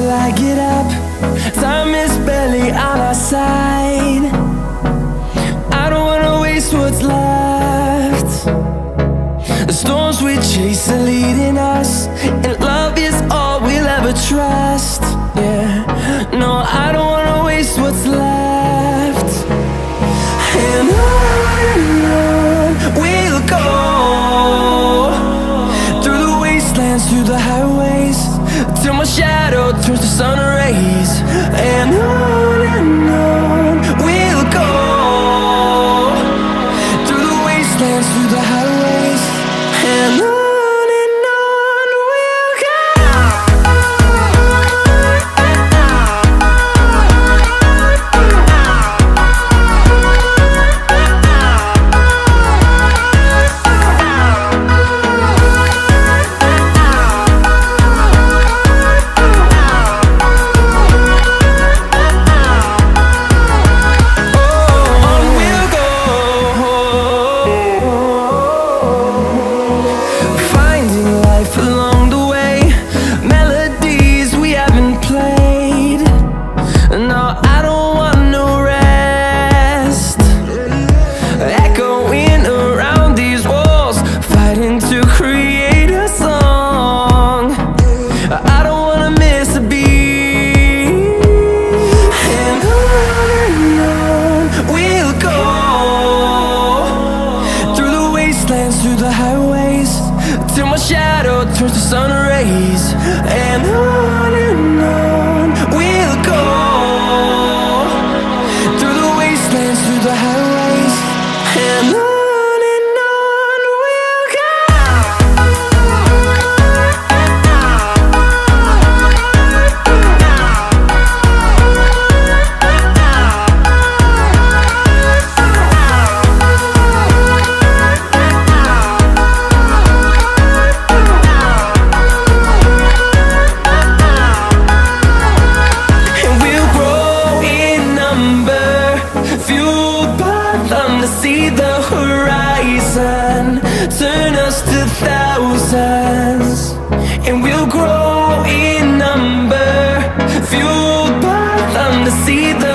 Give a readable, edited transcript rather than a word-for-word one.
till I get up. Time is barely on our side. I don't wanna waste what's left. The storms we chase are leading us, and love is all we'll ever trust. Yeah, no, I don't wanna waste what's left. And on we'll go, through the wastelands, through the highways, till my shadow turns to sun rays. And on we'll go, through the wastelands, through the highways, and on we'll go. Through the highways, till my shadow turns to sun rays. And on we'll go, through the wastelands, through the highways, and on we'll go. To see the horizon turn us to thousands, and we'll grow in number, fueled by them to see the